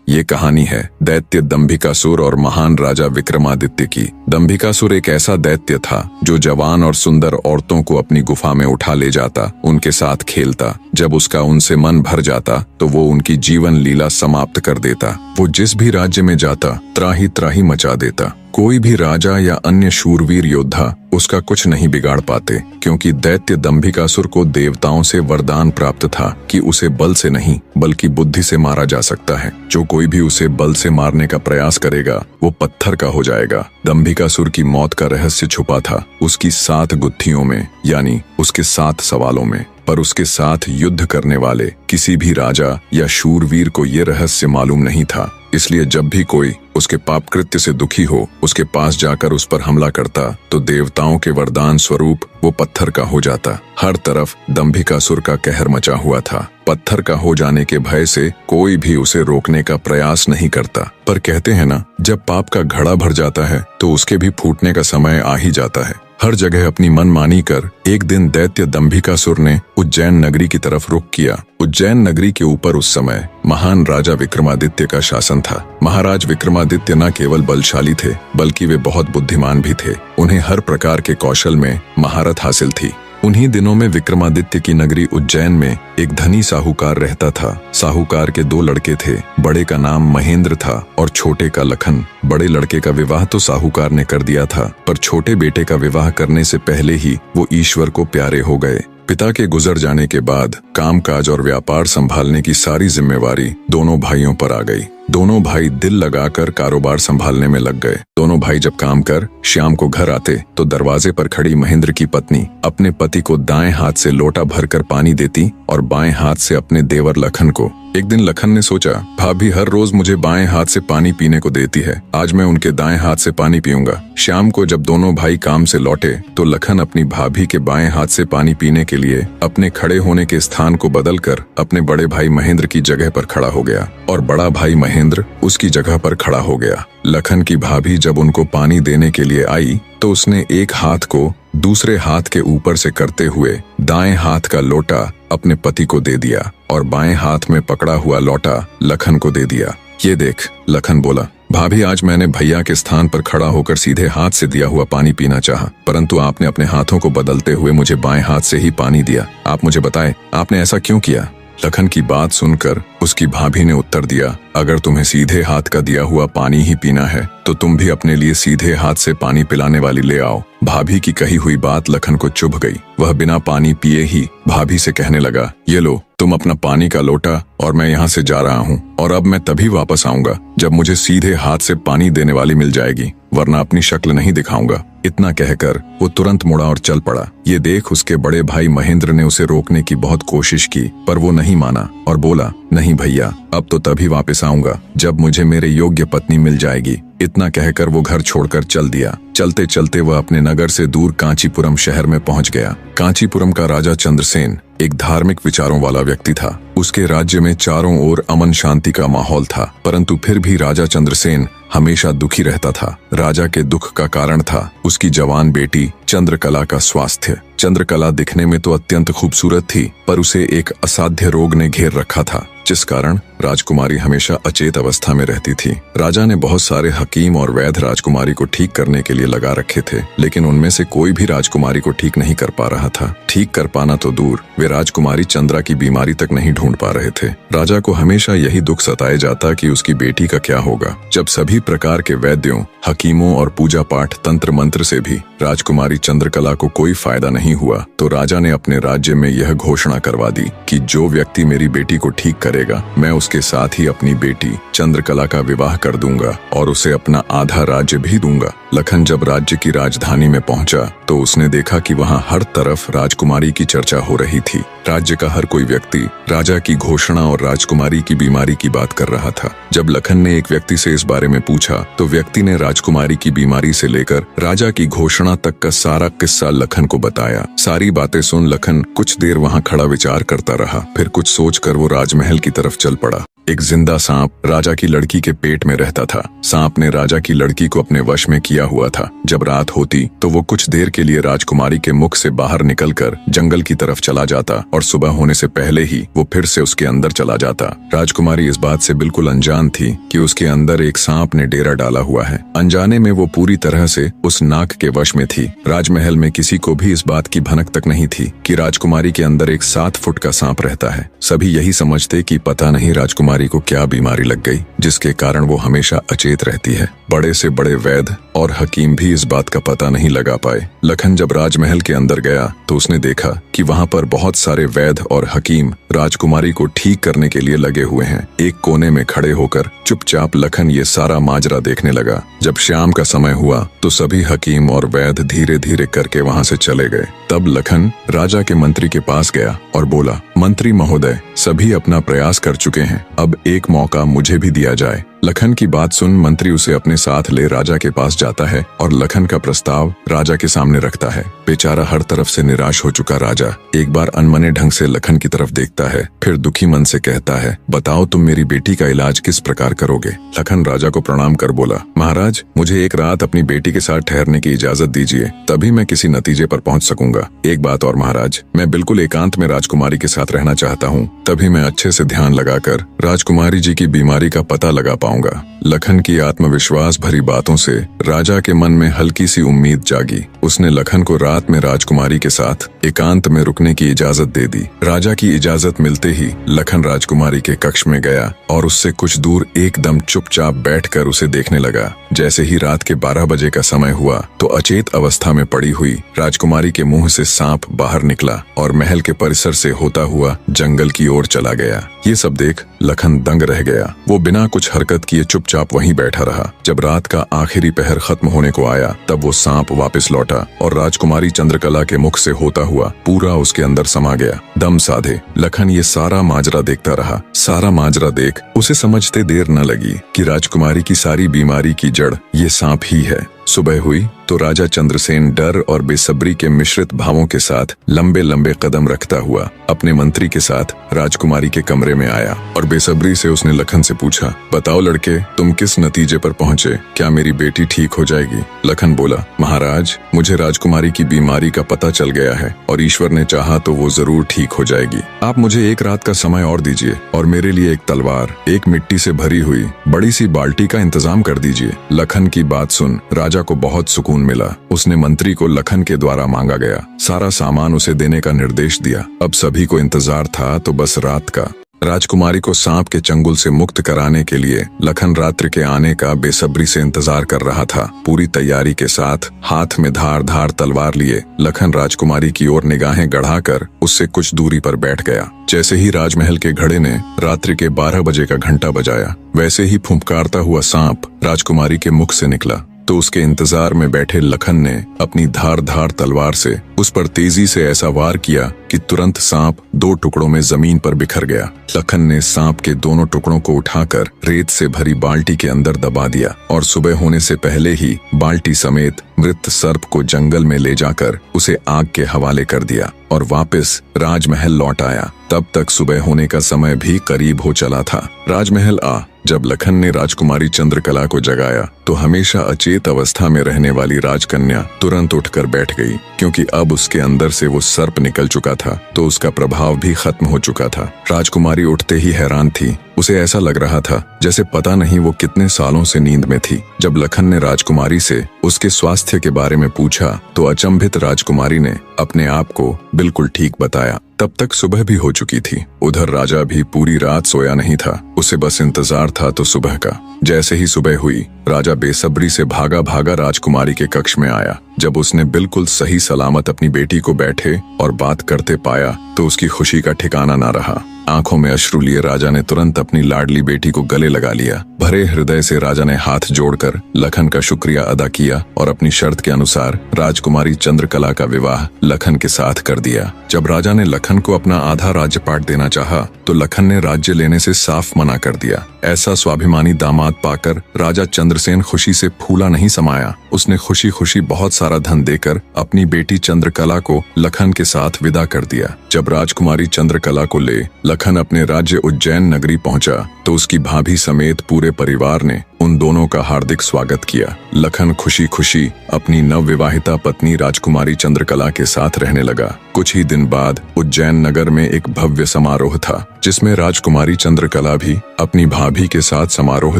ये कहानी है दैत्य दंभिकासुर और महान राजा विक्रमादित्य की। दंभिकासुर एक ऐसा दैत्य था जो जवान और सुंदर औरतों को अपनी गुफा में उठा ले जाता, उनके साथ खेलता। जब उसका उनसे मन भर जाता तो वो उनकी जीवन लीला समाप्त कर देता। वो जिस भी राज्य में जाता त्राही त्राही मचा देता। कोई भी राजा या अन्य शूरवीर योद्धा उसका कुछ नहीं बिगाड़ पाते, क्योंकि दैत्य दंभिकासुर को देवताओं से वरदान प्राप्त था कि उसे बल से नहीं बल्कि बुद्धि से मारा जा सकता है। जो कोई भी उसे बल से मारने का प्रयास करेगा वो पत्थर का हो जाएगा। दंभिकासुर की मौत का रहस्य छुपा था उसकी 7 गुत्थियों में, यानी उसके 7 सवालों में। पर उसके साथ युद्ध करने वाले किसी भी राजा या शूरवीर को ये रहस्य मालूम नहीं था। इसलिए जब भी कोई उसके पाप कृत्य से दुखी हो उसके पास जाकर उस पर हमला करता तो देवताओं के वरदान स्वरूप वो पत्थर का हो जाता। हर तरफ दंभिकासुर का कहर मचा हुआ था। पत्थर का हो जाने के भय से कोई भी उसे रोकने का प्रयास नहीं करता। पर कहते हैं ना, जब पाप का घड़ा भर जाता है तो उसके भी फूटने का समय आ ही जाता है। हर जगह अपनी मनमानी कर एक दिन दैत्य दंभिकासुर ने उज्जैन नगरी की तरफ रुख किया। उज्जैन नगरी के ऊपर उस समय महान राजा विक्रमादित्य का शासन था। महाराज विक्रमादित्य न केवल बलशाली थे बल्कि वे बहुत बुद्धिमान भी थे। उन्हें हर प्रकार के कौशल में महारत हासिल थी। उन्हीं दिनों में विक्रमादित्य की नगरी उज्जैन में एक धनी साहूकार रहता था। साहूकार के 2 लड़के थे। बड़े का नाम महेंद्र था और छोटे का लखन। बड़े लड़के का विवाह तो साहूकार ने कर दिया था, पर छोटे बेटे का विवाह करने से पहले ही वो ईश्वर को प्यारे हो गए। पिता के गुजर जाने के बाद कामकाज और व्यापार संभालने की सारी जिम्मेवारी दोनों भाइयों पर आ गई। दोनों भाई दिल लगाकर कारोबार संभालने में लग गए। दोनों भाई जब काम कर शाम को घर आते तो दरवाजे पर खड़ी महेंद्र की पत्नी अपने पति को दाएं हाथ से लोटा भरकर पानी देती और बाएं हाथ से अपने देवर लखन को। एक दिन लखन ने सोचा, भाभी हर रोज मुझे बाएं हाथ से पानी पीने को देती है, आज मैं उनके दाएं हाथ से पानी पीऊंगा। शाम को जब दोनों भाई काम से लौटे तो लखन अपनी भाभी के बाएं हाथ से पानी पीने के लिए अपने खड़े होने के स्थान को बदलकर अपने बड़े भाई महेंद्र की जगह पर खड़ा हो गया और बड़ा भाई महेंद्र उसकी जगह पर खड़ा हो गया। लखन की भाभी जब उनको पानी देने के लिए आई तो उसने एक हाथ को दूसरे हाथ के ऊपर से करते हुए दाएं हाथ का लोटा अपने पति को दे दिया और बाएं हाथ में पकड़ा हुआ लोटा लखन को दे दिया। ये देख, लखन बोला, भाभी आज मैंने भैया के स्थान पर खड़ा होकर सीधे हाथ से दिया हुआ पानी पीना चाहा, परंतु आपने अपने हाथों को बदलते हुए मुझे बाएं हाथ से ही पानी दिया। आप मुझे बताएं, आपने ऐसा क्यों किया? लखन की बात सुनकर उसकी भाभी ने उत्तर दिया, अगर तुम्हें सीधे हाथ का दिया हुआ पानी ही पीना है तो तुम भी अपने लिए सीधे हाथ से पानी पिलाने वाली ले आओ। भाभी की कही हुई बात लखन को चुभ गई। वह बिना पानी पिए ही भाभी से कहने लगा, ये लो तुम अपना पानी का लोटा और मैं यहाँ से जा रहा हूँ और अब मैं तभी वापस आऊंगा जब मुझे सीधे हाथ से पानी देने वाली मिल जाएगी, वरना अपनी शक्ल नहीं दिखाऊंगा। इतना कहकर वो तुरंत मुड़ा और चल पड़ा। ये देख उसके बड़े भाई महेंद्र ने उसे रोकने की बहुत कोशिश की, पर वो नहीं माना और बोला, नहीं भैया, अब तो तभी वापस आऊंगा जब मुझे मेरे योग्य पत्नी मिल जाएगी। इतना कहकर वो घर छोड़कर चल दिया। चलते चलते वह अपने नगर से दूर कांचीपुरम शहर में पहुंच गया। कांचीपुरम का राजा चंद्रसेन एक धार्मिक विचारों वाला व्यक्ति था। उसके राज्य में चारों ओर अमन शांति का माहौल था, परंतु फिर भी राजा चंद्रसेन हमेशा दुखी रहता था। राजा के दुख का कारण था उसकी जवान बेटी चंद्रकला का स्वास्थ्य। चंद्रकला दिखने में तो अत्यंत खूबसूरत थी, पर उसे एक असाध्य रोग ने घेर रखा था, जिस कारण राजकुमारी हमेशा अचेत अवस्था में रहती थी। राजा ने बहुत सारे हकीम और वैद्य राजकुमारी को ठीक करने के लिए लगा रखे थे, लेकिन उनमें से कोई भी राजकुमारी को ठीक नहीं कर पा रहा था। ठीक कर पाना तो दूर, वे राजकुमारी चंद्रा की बीमारी तक नहीं ढूंढ पा रहे थे। राजा को हमेशा यही दुख सताए जाता कि उसकी बेटी का क्या होगा। जब सभी प्रकार के वैद्यों, हकीमों और पूजा पाठ तंत्र मंत्र से भी राजकुमारी चंद्रकला को कोई फायदा नहीं हुआ तो राजा ने अपने राज्य में यह घोषणा करवा दी कि जो व्यक्ति मेरी बेटी को ठीक करेगा, मैं उसके साथ ही अपनी बेटी चंद्रकला का विवाह कर दूंगा और उसे अपना आधा राज्य भी दूंगा। लखन जब राज्य की राजधानी में पहुंचा तो उसने देखा कि वहां हर तरफ राजकुमारी की चर्चा हो रही थी। राज्य का हर कोई व्यक्ति राजा की घोषणा और राजकुमारी की बीमारी की बात कर रहा था। जब लखन ने एक व्यक्ति से इस बारे में पूछा तो व्यक्ति ने राजकुमारी की बीमारी से लेकर राजा की घोषणा तक का सारा किस्सा लखन को बताया। सारी बातें सुन लखन कुछ देर वहां खड़ा विचार करता रहा, फिर कुछ सोचकर वो राजमहल की तरफ चल पड़ा। एक जिंदा सांप राजा की लड़की के पेट में रहता था। सांप ने राजा की लड़की को अपने वश में किया हुआ था। जब रात होती तो वो कुछ देर के लिए राजकुमारी के मुख से बाहर निकलकर जंगल की तरफ चला जाता और सुबह होने से पहले ही वो फिर से उसके अंदर चला जाता। राजकुमारी इस बात से बिल्कुल अनजान थी कि उसके अंदर एक सांप ने डेरा डाला हुआ है। अनजाने में वो पूरी तरह से उस नाग के वश में थी। राजमहल में किसी को भी इस बात की भनक तक नहीं थी कि राजकुमारी के अंदर एक 7 फुट का सांप रहता है। सभी यही समझते कि पता नहीं राजकुमारी को क्या बीमारी लग गई जिसके कारण वो हमेशा अचेत रहती है। बड़े से बड़े वैद्य और हकीम भी इस बात का पता नहीं लगा पाए। लखन जब राजमहल के अंदर गया तो उसने देखा कि वहाँ पर बहुत सारे वैद्य और हकीम राजकुमारी को ठीक करने के लिए लगे हुए हैं। एक कोने में खड़े होकर चुपचाप लखन ये सारा माजरा देखने लगा। जब शाम का समय हुआ तो सभी हकीम और वैद्य धीरे धीरे करके वहाँ से चले गए। तब लखन राजा के मंत्री के पास गया और बोला, मंत्री महोदय, सभी अपना प्रयास कर चुके हैं, अब एक मौका मुझे भी दिया जाए। लखन की बात सुन मंत्री उसे अपने साथ ले राजा के पास जाता है और लखन का प्रस्ताव राजा के सामने रखता है। बेचारा हर तरफ से निराश हो चुका राजा एक बार अनमने ढंग से लखन की तरफ देखता है, फिर दुखी मन से कहता है, बताओ तुम मेरी बेटी का इलाज किस प्रकार करोगे। लखन राजा को प्रणाम कर बोला, महाराज, मुझे एक रात अपनी बेटी के साथ ठहरने की इजाजत दीजिए, तभी मैं किसी नतीजे पर पहुंच सकूंगा। एक बात और महाराज, मैं बिल्कुल एकांत में राजकुमारी के साथ रहना चाहता हूँ, तभी मैं अच्छे से ध्यान लगाकर राजकुमारी जी की बीमारी का पता लगा पाऊंगा। लखन की आत्मविश्वास भरी बातों से राजा के मन में हल्की सी उम्मीद जागी। उसने लखन को रात में राजकुमारी के साथ एकांत में रुकने की इजाजत दे दी। राजा की इजाजत मिलते ही लखन राजकुमारी के कक्ष में गया और उससे कुछ दूर एकदम चुपचाप बैठकर उसे देखने लगा। जैसे ही रात के 12 बजे का समय हुआ तो अचेत अवस्था में पड़ी हुई राजकुमारी के मुंह से सांप बाहर निकला और महल के परिसर से होता हुआ जंगल की ओर चला गया। ये सब देख लखन दंग रह गया। वो बिना कुछ हरकत किए चुपचाप वहीं बैठा रहा। जब रात का आखिरी पहर खत्म होने को आया तब वो सांप वापस लौटा और राजकुमारी चंद्रकला के मुख से होता हुआ पूरा उसके अंदर समा गया। दम साधे लखन ये सारा माजरा देखता रहा। सारा माजरा देख उसे समझते देर न लगी कि राजकुमारी की सारी बीमारी की जड़ ये सांप ही है। सुबह हुई तो राजा चंद्रसेन डर और बेसब्री के मिश्रित भावों के साथ लंबे लंबे कदम रखता हुआ अपने मंत्री के साथ राजकुमारी के कमरे में आया और बेसब्री से उसने लखन से पूछा, बताओ लड़के, तुम किस नतीजे पर पहुंचे? क्या मेरी बेटी ठीक हो जाएगी? लखन बोला, महाराज, मुझे राजकुमारी की बीमारी का पता चल गया है और ईश्वर ने चाहा तो वो जरूर ठीक हो जाएगी। आप मुझे एक रात का समय और दीजिए और मेरे लिए एक तलवार, एक मिट्टी से भरी हुई बड़ी सी बाल्टी का इंतजाम कर दीजिए। लखन की बात सुन राजा को बहुत सुकून मिला। उसने मंत्री को लखन के द्वारा मांगा गया सारा सामान उसे देने का निर्देश दिया। अब सभी को इंतजार था तो बस रात का। राजकुमारी को सांप के चंगुल से मुक्त कराने के लिए लखन रात्रि के आने का बेसब्री से इंतजार कर रहा था। पूरी तैयारी के साथ हाथ में धार धार तलवार लिए लखन राजकुमारी की ओर निगाहें गढ़ाकर उससे कुछ दूरी पर बैठ गया। जैसे ही राजमहल के घड़े ने रात्रि के 12 बजे का घंटा बजाया, वैसे ही फुंफकारता हुआ सांप राजकुमारी के मुख से निकला तो उसके इंतजार में बैठे लखन ने अपनी धार धार तलवार से उस पर तेजी से ऐसा वार किया कि तुरंत सांप 2 टुकड़ों में जमीन पर बिखर गया। लखन ने सांप के दोनों टुकड़ों को उठाकर रेत से भरी बाल्टी के अंदर दबा दिया और सुबह होने से पहले ही बाल्टी समेत मृत सर्प को जंगल में ले जाकर उसे आग के हवाले कर दिया और वापस राजमहल लौट आया। तब तक सुबह होने का समय भी करीब हो चला था। राजमहल जब लखन ने राजकुमारी चंद्रकला को जगाया तो हमेशा अचेत अवस्था में रहने वाली राजकन्या तुरंत उठकर बैठ गई, क्योंकि अब उसके अंदर से वो सर्प निकल चुका था तो उसका प्रभाव भी खत्म हो चुका था। राजकुमारी उठते ही हैरान थी। उसे ऐसा लग रहा था जैसे पता नहीं वो कितने सालों से नींद में थी। जब लखन ने राजकुमारी से उसके स्वास्थ्य के बारे में पूछा तो अचंभित राजकुमारी ने अपने आप को बिल्कुल ठीक बताया। तब तक सुबह भी हो चुकी थी। उधर राजा भी पूरी रात सोया नहीं था। उसे बस इंतजार था तो सुबह का। जैसे ही सुबह हुई राजा बेसब्री से भागा भागा राजकुमारी के कक्ष में आया। जब उसने बिल्कुल सही सलामत अपनी बेटी को बैठे और बात करते पाया तो उसकी खुशी का ठिकाना ना रहा। आंखों में अश्रु लिए राजा ने तुरंत अपनी लाडली बेटी को गले लगा लिया। भरे हृदय से राजा ने हाथ जोड़कर लखन का शुक्रिया अदा किया और अपनी शर्त के अनुसार राजकुमारी चंद्रकला का विवाह लखन के साथ कर दिया। जब राजा ने लखन को अपना आधा राज्यपाट देना चाहा तो लखन ने राज्य लेने से साफ मना कर दिया। ऐसा स्वाभिमानी दामाद पाकर राजा चंद्रसेन खुशी से फूला नहीं समाया। उसने खुशी खुशी बहुत सारा धन देकर अपनी बेटी चंद्रकला को लखन के साथ विदा कर दिया। जब राजकुमारी चंद्रकला को ले लखन अपने राज्य उज्जैन नगरी पहुंचा तो उसकी भाभी समेत पूरे परिवार ने उन दोनों का हार्दिक स्वागत किया। लखन खुशी खुशी अपनी नवविवाहिता पत्नी राजकुमारी चंद्रकला के साथ रहने लगा। कुछ ही दिन बाद उज्जैन नगर में एक भव्य समारोह था जिसमें राजकुमारी चंद्रकला भी अपनी भाभी के साथ समारोह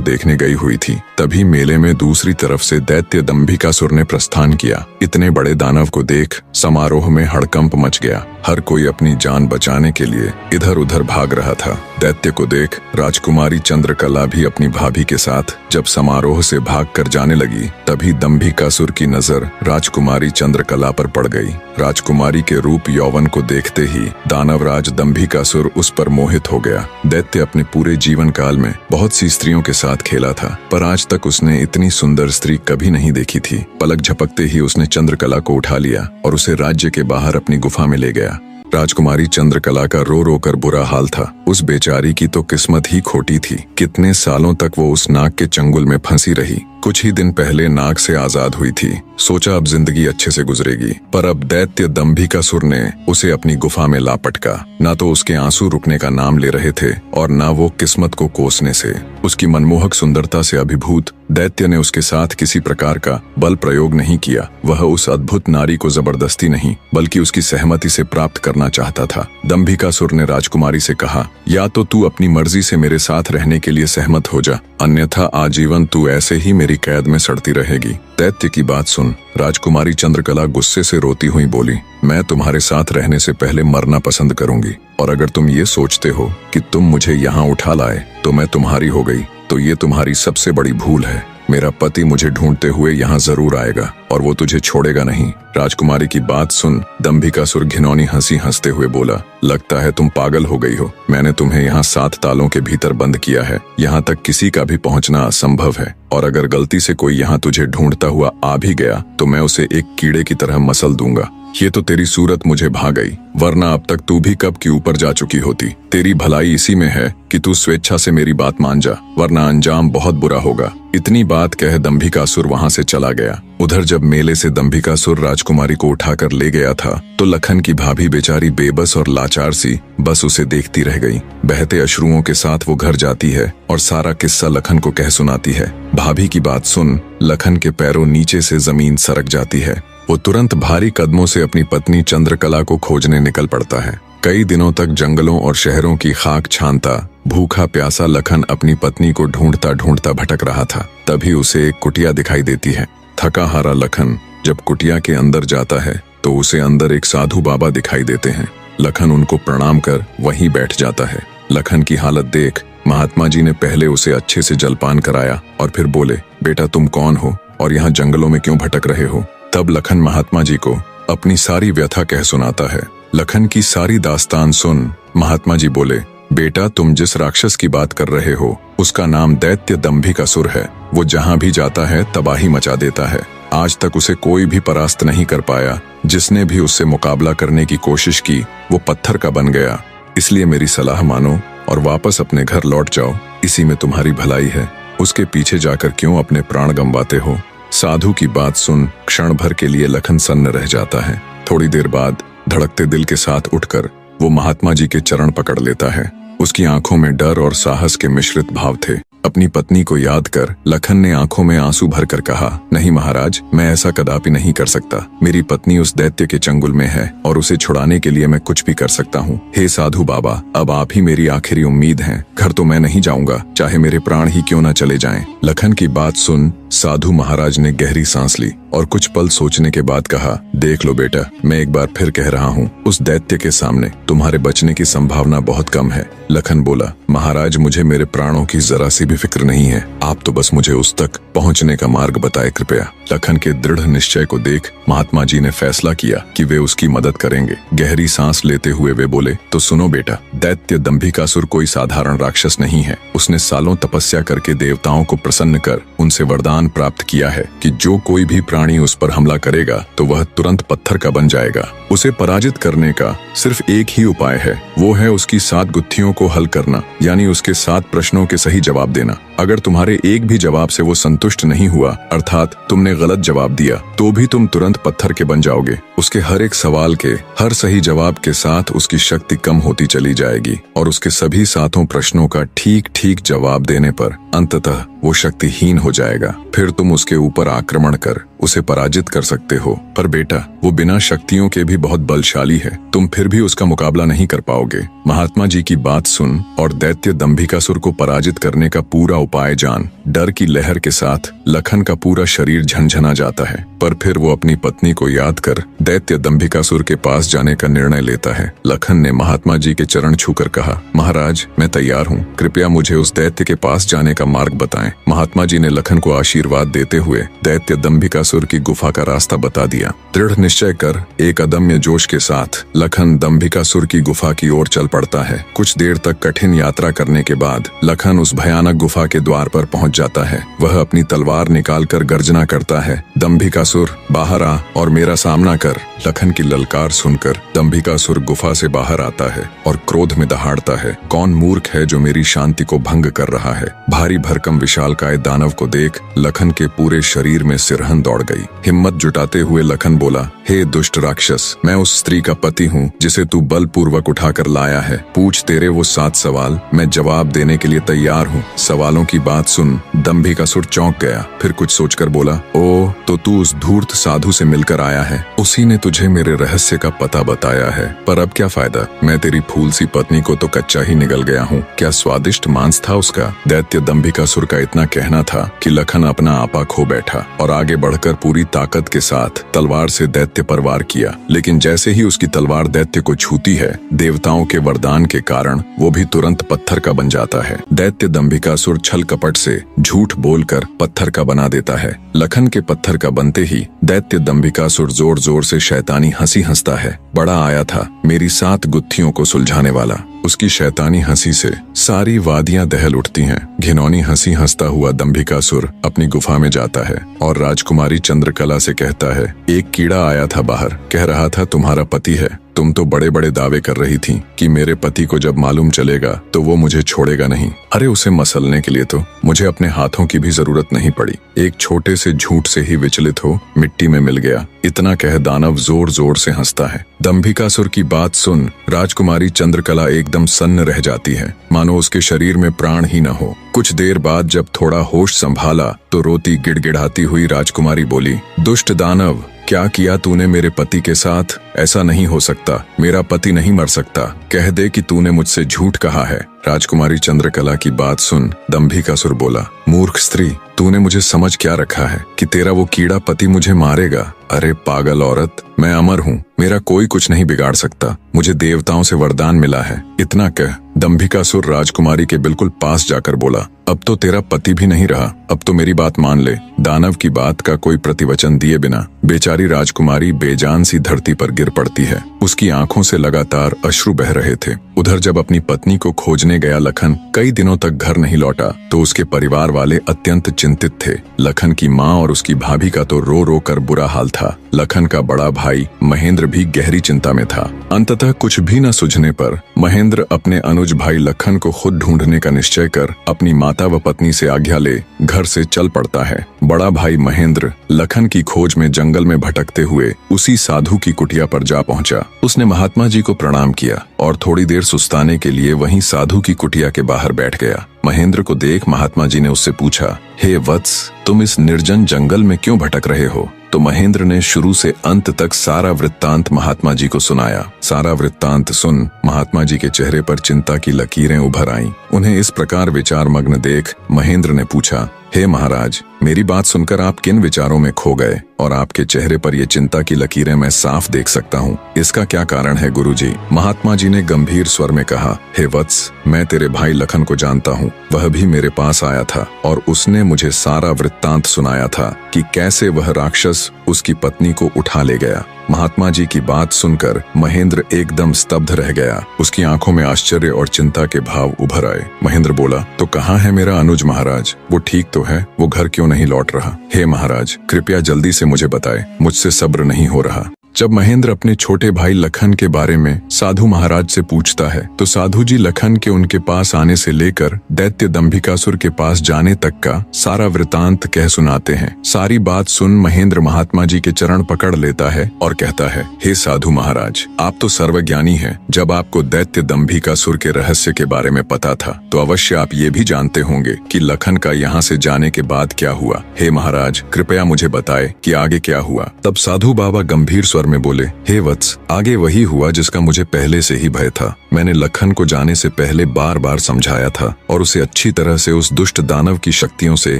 देखने गई हुई थी। तभी मेले में दूसरी तरफ से दैत्य दंभिकासुर ने प्रस्थान किया। इतने बड़े दानव को देख समारोह में हड़कंप मच गया। हर कोई अपनी जान बचाने के लिए इधर उधर भाग रहा था। दैत्य को देख राजकुमारी चंद्रकला भी अपनी भाभी के साथ जब समारोह से भागकर जाने लगी, तभी दंभिकासुर की नजर राजकुमारी चंद्रकला पर पड़ गई। राजकुमारी के रूप यौवन को देखते ही दानवराज दंभिकासुर उस पर मोहित हो गया। दैत्य अपने पूरे जीवन काल में बहुत सी स्त्रियों के साथ खेला था, पर आज तक उसने इतनी सुंदर स्त्री कभी नहीं देखी थी। पलक झपकते ही उसने चंद्रकला को उठा लिया और उसे राज्य के बाहर अपनी गुफा में ले गया। राजकुमारी चंद्रकला का रो रो कर बुरा हाल था। उस बेचारी की तो किस्मत ही खोटी थी। कितने सालों तक वो उस नाग के चंगुल में फंसी रही। कुछ ही दिन पहले नाग से आजाद हुई थी। सोचा अब जिंदगी अच्छे से गुजरेगी, पर अब दैत्य दंभिकासुर ने उसे अपनी गुफा में ला पटका। न तो उसके आंसू रुकने का नाम ले रहे थे और न वो किस्मत को कोसने से। उसकी मनमोहक सुंदरता से अभिभूत दैत्य ने उसके साथ किसी प्रकार का बल प्रयोग नहीं किया। वह उस अद्भुत नारी को जबरदस्ती नहीं बल्कि उसकी सहमति से प्राप्त करना चाहता था। दंभिकासुर ने राजकुमारी से कहा, या तो तू अपनी मर्जी से मेरे साथ रहने के लिए सहमत हो जा, अन्यथा आजीवन तू ऐसे ही मेरी कैद में सड़ती रहेगी। दैत्य की बात सुन राजकुमारी चंद्रकला गुस्से से रोती हुई बोली, मैं तुम्हारे साथ रहने से पहले मरना पसंद करूंगी, और अगर तुम ये सोचते हो कि तुम मुझे यहाँ उठा लाए तो मैं तुम्हारी हो गई, तो ये तुम्हारी सबसे बड़ी भूल है। मेरा पति मुझे ढूंढते हुए यहाँ जरूर आएगा और वो तुझे छोड़ेगा नहीं। राजकुमारी की बात सुन दंभिकासुर घिनौनी हंसी हंसते हुए बोला, लगता है तुम पागल हो गई हो। मैंने तुम्हें यहाँ 7 तालों के भीतर बंद किया है। यहाँ तक किसी का भी पहुँचना असंभव है, और अगर गलती से कोई यहाँ तुझे ढूंढता हुआ आ भी गया तो मैं उसे एक कीड़े की तरह मसल दूंगा। ये तो तेरी सूरत मुझे भा गई, वरना अब तक तू भी कब की ऊपर जा चुकी होती। तेरी भलाई इसी में है कि तू स्वेच्छा से मेरी बात मान जा, वरना अंजाम बहुत बुरा होगा। इतनी बात कह दंभिकासुर वहां से चला गया। उधर जब मेले से दंभिकासुर राजकुमारी को उठाकर ले गया था तो लखन की भाभी बेचारी बेबस और लाचार सी बस उसे देखती रह गई। बहते अश्रुओं के साथ वो घर जाती है और सारा किस्सा लखन को कह सुनाती है। भाभी की बात सुन लखन के पैरों नीचे से जमीन सरक जाती है। वो तुरंत भारी कदमों से अपनी पत्नी चंद्रकला को खोजने निकल पड़ता है। कई दिनों तक जंगलों और शहरों की खाक छानता भूखा प्यासा लखन अपनी पत्नी को ढूंढता ढूंढता भटक रहा था। तभी उसे एक कुटिया दिखाई देती है। थका हारा लखन जब कुटिया के अंदर जाता है तो उसे अंदर एक साधु बाबा दिखाई देते हैं। लखन उनको प्रणाम कर वहीं बैठ जाता है। लखन की हालत देख महात्मा जी ने पहले उसे अच्छे से जलपान कराया और फिर बोले, बेटा तुम कौन हो और यहाँ जंगलों में क्यों भटक रहे हो। तब लखन महात्मा जी को अपनी सारी व्यथा कह सुनाता है। लखन की सारी दास्तान सुन महात्मा जी बोले, बेटा तुम जिस राक्षस की बात कर रहे हो उसका नाम दैत्य दंभिकासुर है। वो जहाँ भी जाता है तबाही मचा देता है। आज तक उसे कोई भी परास्त नहीं कर पाया। जिसने भी उससे मुकाबला करने की कोशिश की वो पत्थर का बन गया। इसलिए मेरी सलाह मानो और वापस अपने घर लौट जाओ, इसी में तुम्हारी भलाई है। उसके पीछे जाकर क्यों अपने प्राण गंवाते हो। साधु की बात सुन क्षण भर के लिए लखन सन्न रह जाता है। थोड़ी देर बाद धड़कते दिल के साथ उठकर वो महात्मा जी के चरण पकड़ लेता है। उसकी आंखों में डर और साहस के मिश्रित भाव थे। अपनी पत्नी को याद कर लखन ने आंखों में आंसू भरकर कहा, नहीं महाराज, मैं ऐसा कदापि नहीं कर सकता। मेरी पत्नी उस दैत्य के चंगुल में है और उसे छुड़ाने के लिए मैं कुछ भी कर सकता हूँ। हे साधु बाबा, अब आप ही मेरी आखिरी उम्मीद हैं। घर तो मैं नहीं जाऊंगा, चाहे मेरे प्राण ही क्यों न चले जाएं। लखन की बात सुन साधु महाराज ने गहरी सांस ली और कुछ पल सोचने के बाद कहा, देख लो बेटा, मैं एक बार फिर कह रहा हूँ, उस दैत्य के सामने तुम्हारे बचने की संभावना बहुत कम है। लखन बोला, महाराज मुझे मेरे प्राणों की जरा सी भी फिक्र नहीं है। आप तो बस मुझे उस तक पहुँचने का मार्ग बताए कृपया। लखन के दृढ़ निश्चय को देख महात्मा जी ने फैसला किया कि वे उसकी मदद करेंगे। गहरी सांस लेते हुए वे बोले, तो सुनो बेटा, दैत्य दंभिकासुर कोई साधारण राक्षस नहीं है। उसने सालों तपस्या करके देवताओं को प्रसन्न कर उनसे वरदान वरदान प्राप्त किया है कि जो कोई भी प्राणी उस पर हमला करेगा तो वह तुरंत पत्थर का बन जाएगा। उसे पराजित करने का सिर्फ एक ही उपाय है, वो है उसकी 7 गुत्थियों को हल करना, यानी उसके 7 प्रश्नों के सही जवाब देना। अगर तुम्हारे एक भी जवाब से वो संतुष्ट नहीं हुआ, अर्थात तुमने गलत जवाब दिया, तो भी तुम तुरंत पत्थर के बन जाओगे। उसके हर एक सवाल के हर सही जवाब के साथ उसकी शक्ति कम होती चली जाएगी और उसके सभी 7 प्रश्नों का ठीक ठीक जवाब देने पर अंततः वो शक्तिहीन हो जाएगा। फिर तुम उसके ऊपर आक्रमण कर उसे पराजित कर सकते हो। पर बेटा, वो बिना शक्तियों के भी बहुत बलशाली है, तुम फिर भी उसका मुकाबला नहीं कर पाओगे। महात्मा जी की बात सुन और दैत्य दंभिकासुर को पराजित करने का पूरा उपाय जान। डर की लहर के साथ लखन का पूरा शरीर झनझना जाता है, पर फिर वो अपनी पत्नी को याद कर दैत्य दंभिकासुर के पास जाने का निर्णय लेता है। लखन ने महात्मा जी के चरण छूकर कहा, महाराज, मैं तैयार हूँ, कृपया मुझे उस दैत्य के पास जाने का मार्ग बताएं। महात्मा जी ने लखन को आशीर्वाद देते हुए दैत्य दंभिकासुर की गुफा का रास्ता बता दिया। दृढ़ निश्चय कर एक अदम्य जोश के साथ लखन दंभिकासुर की गुफा की ओर चल पड़ता है। कुछ देर तक कठिन यात्रा करने के बाद लखन उस भयानक गुफा के द्वार पर पहुंच जाता है। वह अपनी तलवार निकालकर गर्जना करता है, दंभिकासुर बाहर आ और मेरा सामना कर। लखन की ललकार सुनकर दंभिकासुर गुफा से बाहर आता है और क्रोध में दहाड़ता है, कौन मूर्ख है जो मेरी शांति को भंग कर रहा है। भारी भरकम विशालकाय दानव को देख लखन के पूरे शरीर में सिरहन दौड़ गई। हिम्मत जुटाते हुए लखन बोला, हे दुष्ट राक्षस, मैं उस स्त्री का पति हूँ जिसे तू बलपूर्वक उठाकर लाया है। पूछ तेरे वो 7 सवाल, मैं जवाब देने के लिए तैयार हूँ। सवालों की बात सुन दंभिकासुर चौंक गया, फिर कुछ सोचकर बोला, ओ तो तू उस धूर्त साधु से मिलकर आया है, उसी ने तुझे मेरे रहस्य का पता बताया है। पर अब क्या फायदा, मैं तेरी फूल सी पत्नी को तो कच्चा ही निगल गया हूँ। क्या स्वादिष्ट मांस था उसका। दैत्य दंभिकासुर का इतना कहना था कि लखन अपना आपा खो बैठा और आगे बढ़कर पूरी ताकत के साथ तलवार से दैत्य पर वार किया। लेकिन जैसे ही उसकी तलवार दैत्य को छूती है, देवताओं के वरदान के कारण वो भी तुरंत पत्थर का बन जाता है। दैत्य दंभिकासुर छल कपट से झूठ बोलकर पत्थर का बना देता है। लखन के पत्थर का बनते ही दैत्य दंभिकासुर जोर जोर से शैतानी हंसी हंसता है। बड़ा आया था मेरी 7 गुत्थियों को सुलझाने वाला। उसकी शैतानी हंसी से सारी वादियां दहल उठती हैं। घिनौनी हंसी हंसता हुआ दंभिकासुर अपनी गुफा में जाता है और राजकुमारी चंद्रकला से कहता है, एक कीड़ा आया था बाहर, कह रहा था तुम्हारा पति है। तुम तो बड़े बड़े दावे कर रही थी कि मेरे पति को जब मालूम चलेगा तो वो मुझे छोड़ेगा नहीं। अरे उसे मसलने के लिए तो मुझे अपने हाथों की भी जरूरत नहीं पड़ी, एक छोटे से झूठ से ही विचलित हो मिट्टी में मिल गया। इतना कह दानव जोर जोर से हंसता है। दंभिकासुर की बात सुन राजकुमारी चंद्रकला एकदम सन्न रह जाती है, मानो उसके शरीर में प्राण ही न हो। कुछ देर बाद जब थोड़ा होश संभाला तो रोती गिड़गिड़ाती हुई राजकुमारी बोली, दुष्ट दानव, क्या किया तूने मेरे पति के साथ। ऐसा नहीं हो सकता, मेरा पति नहीं मर सकता, कह दे कि तूने मुझसे झूठ कहा है। राजकुमारी चंद्रकला की बात सुन दंभिकासुर बोला, मूर्ख स्त्री, तूने मुझे समझ क्या रखा है कि तेरा वो कीड़ा पति मुझे मारेगा। अरे पागल औरत, मैं अमर हूँ, मेरा कोई कुछ नहीं बिगाड़ सकता, मुझे देवताओं से वरदान मिला है। इतना कह दंभिकासुर राजकुमारी के बिल्कुल पास जाकर बोला, अब तो तेरा पति भी नहीं रहा, अब तो मेरी बात मान ले। दानव की बात का कोई प्रतिवचन दिए बिना बेचारी राजकुमारी बेजान सी धरती पर गिर पड़ती है। उसकी आंखों से लगातार अश्रु बह रहे थे। उधर जब अपनी पत्नी को खोजने गया लखन कई दिनों तक घर नहीं लौटा तो उसके परिवार वाले अत्यंत चिंतित थे। लखन की माँ और उसकी भाभी का तो रो रो कर बुरा हाल था। लखन का बड़ा भाई महेंद्र भी गहरी चिंता में था। अंततः कुछ भी न सूझने पर महेंद्र अपने अनुज भाई लखन को खुद ढूंढने का निश्चय कर अपनी माता व पत्नी से आज्ञा ले घर से चल पड़ता है। बड़ा भाई महेंद्र लखन की खोज में जंगल में भटकते हुए उसी साधु की कुटिया पर जा पहुंचा। उसने महात्मा जी को प्रणाम किया और थोड़ी देर सुस्ताने के लिए वहीं साधु की कुटिया के बाहर बैठ गया। महेंद्र को देख महात्मा जी ने उससे पूछा, हे वत्स, तुम इस निर्जन जंगल में क्यों भटक रहे हो। तो महेंद्र ने शुरू से अंत तक सारा वृत्तांत महात्मा जी को सुनाया। सारा वृत्तांत सुन महात्मा जी के चेहरे पर चिंता की लकीरें उभर आईं। उन्हें इस प्रकार विचार मग्न देख महेंद्र ने पूछा, हे महाराज, मेरी बात सुनकर आप किन विचारों में खो गए और आपके चेहरे पर ये चिंता की लकीरें मैं साफ देख सकता हूँ। इसका क्या कारण है गुरुजी। महात्मा जी ने गंभीर स्वर में कहा, हे वत्स, मैं तेरे भाई लखन को जानता हूँ। वह भी मेरे पास आया था और उसने मुझे सारा वृत्तांत सुनाया था कि कैसे वह राक्षस उसकी पत्नी को उठा ले गया। महात्मा जी की बात सुनकर महेंद्र महेंद्र एकदम स्तब्ध रह गया। उसकी आंखों में आश्चर्य और चिंता के भाव उभर आए। महेंद्र बोला, तो कहाँ है मेरा अनुज महाराज? वो ठीक तो है, वो घर क्यों नहीं लौट रहा? हे महाराज, कृपया जल्दी से मुझे बताएं, मुझसे सब्र नहीं हो रहा। जब महेंद्र अपने छोटे भाई लखन के बारे में साधु महाराज से पूछता है तो साधु जी लखन के उनके पास आने से लेकर दैत्य दंभिकासुर के पास जाने तक का सारा वृतांत कह सुनाते हैं। सारी बात सुन महेंद्र महात्मा जी के चरण पकड़ लेता है और कहता है, हे साधु महाराज, आप तो सर्वज्ञानी हैं। जब आपको दैत्य दंभिकासुर के रहस्य के बारे में पता था तो अवश्य आप ये भी जानते होंगे कि लखन का यहाँ से जाने के बाद क्या हुआ। हे महाराज, कृपया मुझे बताए कि आगे क्या हुआ। तब साधु बाबा गंभीर स्वर में बोले, हे वत्स, आगे वही हुआ जिसका मुझे पहले से ही भय था। मैंने लखन को जाने से पहले बार बार समझाया था और उसे अच्छी तरह से उस दुष्ट दानव की शक्तियों से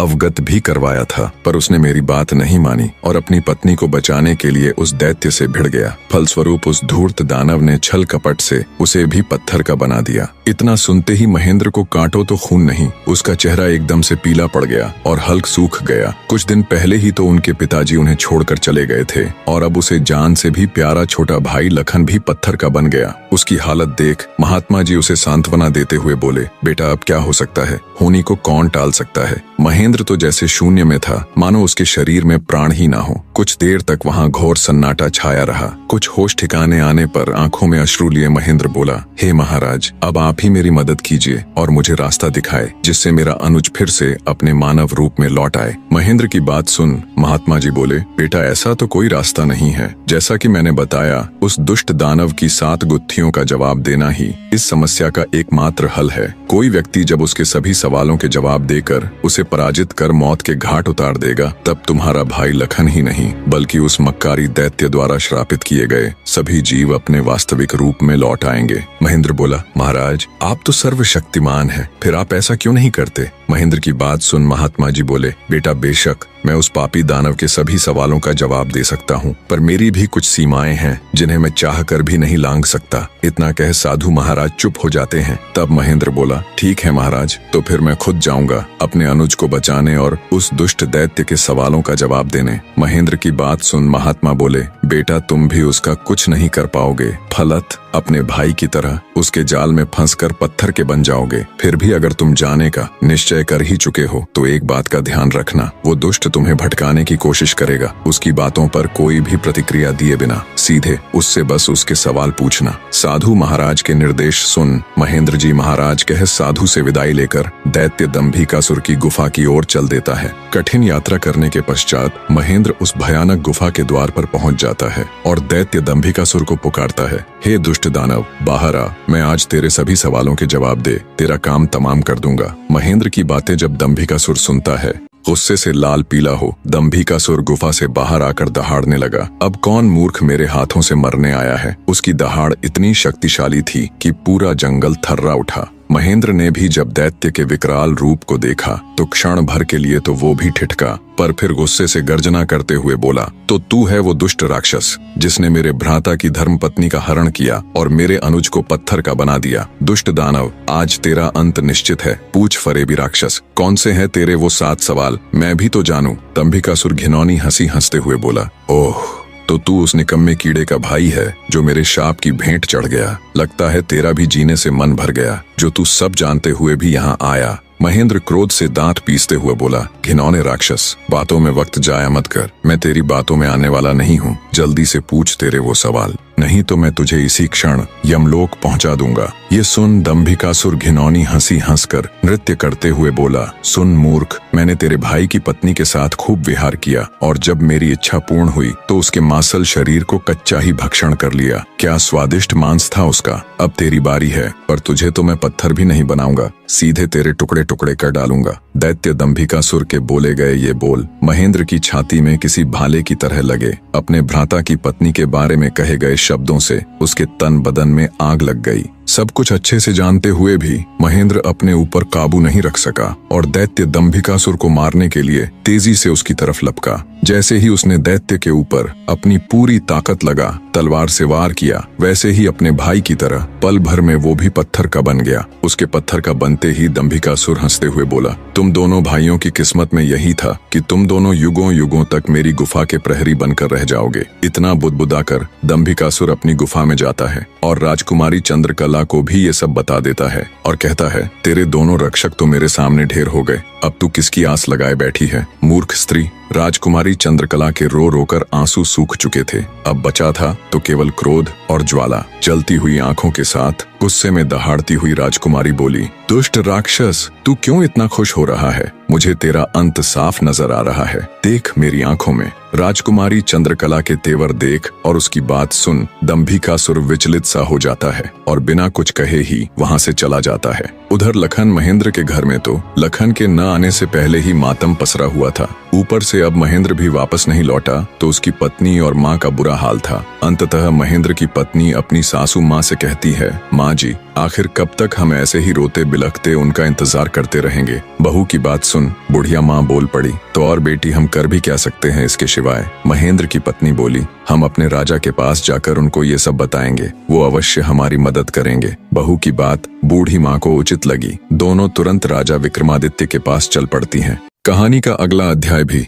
अवगत भी करवाया था, पर उसने मेरी बात नहीं मानी और अपनी पत्नी को बचाने के लिए उस दैत्य से भिड़ गया। फलस्वरूप उस धूर्त दानव ने छल कपट से उसे भी पत्थर का बना दिया। इतना सुनते ही महेंद्र को कांटो तो खून नहीं, उसका चेहरा एकदम से पीला पड़ गया और हल्क सूख गया। कुछ दिन पहले ही तो उनके पिताजी उन्हें छोड़कर चले गए थे और अब उसे जान से भी प्यारा छोटा भाई लखन भी पत्थर का बन गया। उसकी हालत देख महात्मा जी उसे सांत्वना देते हुए बोले, बेटा अब क्या हो सकता है, होनी को कौन टाल सकता है। महेंद्र तो जैसे शून्य में था, मानो उसके शरीर में प्राण ही ना हो। कुछ देर तक वहाँ घोर सन्नाटा छाया रहा। कुछ होश ठिकाने आने पर आंखों में अश्रु लिए महेंद्र बोला, हे महाराज, अब आप ही मेरी मदद कीजिए और मुझे रास्ता दिखाए जिससे मेरा अनुज फिर से अपने मानव रूप में लौट आए। महेंद्र की बात सुन महात्मा जी बोले, बेटा ऐसा तो कोई रास्ता नहीं है। जैसा कि मैंने बताया, उस दुष्ट दानव की 7 गुत्थियों का जवाब देना ही इस समस्या का एकमात्र हल है। कोई व्यक्ति जब उसके सभी सवालों के जवाब देकर उसे पराजित कर मौत के घाट उतार देगा, तब तुम्हारा भाई लखन ही नहीं बल्कि उस मक्कारी दैत्य द्वारा श्रापित किए गए सभी जीव अपने वास्तविक रूप में लौट आएंगे। महेंद्र बोला, महाराज आप तो सर्वशक्तिमान हैं, फिर आप ऐसा क्यों नहीं करते? महेंद्र की बात सुन महात्मा जी बोले, बेटा बेशक मैं उस पापी दानव के सभी सवालों का जवाब दे सकता हूँ, पर मेरी भी कुछ सीमाएं हैं जिन्हें मैं चाह कर भी नहीं लांघ सकता। इतना कह साधु महाराज चुप हो जाते हैं। तब महेंद्र बोला, ठीक है महाराज, तो फिर मैं खुद जाऊंगा अपने अनुज को बचाने और उस दुष्ट दैत्य के सवालों का जवाब देने। महेंद्र की बात सुन महात्मा बोले, बेटा तुम भी उसका कुछ नहीं कर पाओगे। फलत अपने भाई की तरह उसके जाल में फंसकर पत्थर के बन जाओगे। फिर भी अगर तुम जाने का निश्चय कर ही चुके हो तो एक बात का ध्यान रखना, वो दुष्ट तुम्हें भटकाने की कोशिश करेगा। उसकी बातों पर कोई भी प्रतिक्रिया दिए बिना सीधे उससे बस उसके सवाल पूछना। साधु महाराज के निर्देश सुन महेंद्र जी महाराज कह साधु से विदाई लेकर दैत्य दंभिकासुर की गुफा की ओर चल देता है। कठिन यात्रा करने के पश्चात महेंद्र उस भयानक गुफा के द्वार पर पहुंच जाता है और दैत्य दंभिकासुर को पुकारता है, हे दुष्ट दानव, बाहर आ, मैं आज तेरे सभी सवालों के जवाब दे तेरा काम तमाम कर दूंगा। महेंद्र की बातें जब दंभिकासुर सुनता है, गुस्से से लाल पीला हो दंभिकासुर गुफा से बाहर आकर दहाड़ने लगा। अब कौन मूर्ख मेरे हाथों से मरने आया है। उसकी दहाड़ इतनी शक्तिशाली थी कि पूरा जंगल थर्रा उठा। महेंद्र ने भी जब दैत्य के विकराल रूप को देखा तो क्षण भर के लिए तो वो भी ठिठका, पर फिर गुस्से से गर्जना करते हुए बोला, तो तू है वो दुष्ट राक्षस जिसने मेरे भ्राता की धर्मपत्नी का हरण किया और मेरे अनुज को पत्थर का बना दिया। दुष्ट दानव, आज तेरा अंत निश्चित है। पूछ फरेबी राक्षस, कौन से हैं तेरे वो 7 सवाल, मैं भी तो जानूं। दंभिकासुर घिनौनी हंसी हंसते हुए बोला, ओह, तो तू उस निकम्मे कीड़े का भाई है जो मेरे शाप की भेंट चढ़ गया। लगता है तेरा भी जीने से मन भर गया, जो तू सब जानते हुए भी यहाँ आया। महेंद्र क्रोध से दांत पीसते हुए बोला, घिनौने राक्षस, बातों में वक्त जाया मत कर। मैं तेरी बातों में आने वाला नहीं हूँ। जल्दी से पूछ तेरे वो सवाल, नहीं तो मैं तुझे इसी क्षण यमलोक पहुंचा दूंगा। ये सुन दंभिकासुर घिनौनी हंसी हंसकर नृत्य करते हुए बोला, सुन मूर्ख, मैंने तेरे भाई की पत्नी के साथ खूब विहार किया और जब मेरी इच्छा पूर्ण हुई तो उसके मांसल शरीर को कच्चा ही भक्षण कर लिया। क्या स्वादिष्ट मांस था उसका। अब तेरी बारी है, पर तुझे तो मैं पत्थर भी नहीं बनाऊंगा, सीधे तेरे टुकड़े टुकड़े कर डालूंगा। दैत्य दंभिकासुर के बोले गए ये बोल महेंद्र की छाती में किसी भाले की तरह लगे। अपने भ्राता की पत्नी के बारे में कहे गए शब्दों से उसके तन बदन में आग लग गई। सब कुछ अच्छे से जानते हुए भी महेंद्र अपने ऊपर काबू नहीं रख सका और दैत्य दंभिकासुर को मारने के लिए तेजी से उसकी तरफ लपका। जैसे ही उसने दैत्य के ऊपर अपनी पूरी ताकत लगा तलवार से वार किया, वैसे ही अपने भाई की तरह पल भर में वो भी पत्थर का बन गया। उसके पत्थर का बनते ही दंभिकासुर हंसते हुए बोला, तुम दोनों भाइयों की किस्मत में यही था कि तुम दोनों युगों युगों तक मेरी गुफा के प्रहरी बनकर रह जाओगे। इतना बुदबुदाकर दंभिकासुर अपनी गुफा में जाता है और राजकुमारी चंद्रकला को भी ये सब बता देता है और कहता है, तेरे दोनों रक्षक तो मेरे सामने ढेर हो गए, अब तू किसकी आस लगाए बैठी है, मूर्ख स्त्री। राजकुमारी चंद्रकला के रो रोकर आंसू सूख चुके थे, अब बचा था तो केवल क्रोध और ज्वाला। जलती हुई आंखों के साथ गुस्से में दहाड़ती हुई राजकुमारी बोली, दुष्ट राक्षस, तू क्यों इतना खुश हो रहा है? मुझे तेरा अंत साफ नजर आ रहा है, देख मेरी आंखों में। राजकुमारी चंद्रकला के तेवर देख और उसकी बात सुन दंभिकासुर विचलित सा हो जाता है और बिना कुछ कहे ही वहां से चला जाता है। उधर लखन महेंद्र के घर में तो लखन के न आने से पहले ही मातम पसरा हुआ था। ऊपर से अब महेंद्र भी वापस नहीं लौटा तो उसकी पत्नी और माँ का बुरा हाल था। अंततः महेंद्र की पत्नी अपनी सासू माँ से कहती है, माँ जी, आखिर कब तक हम ऐसे ही रोते बिलखते उनका इंतजार करते रहेंगे? बहू की बात सुन, बुढ़िया माँ बोल पड़ी, तो और बेटी हम कर भी क्या सकते हैं इसके सिवाय? महेंद्र की पत्नी बोली, हम अपने राजा के पास जाकर उनको ये सब बताएंगे, वो अवश्य हमारी मदद करेंगे। बहू की बात बूढ़ी माँ को उचित लगी। दोनों तुरंत राजा विक्रमादित्य के पास चल पड़ती हैं। कहानी का अगला अध्याय भी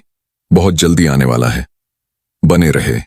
बहुत जल्दी आने वाला है, बने रहे।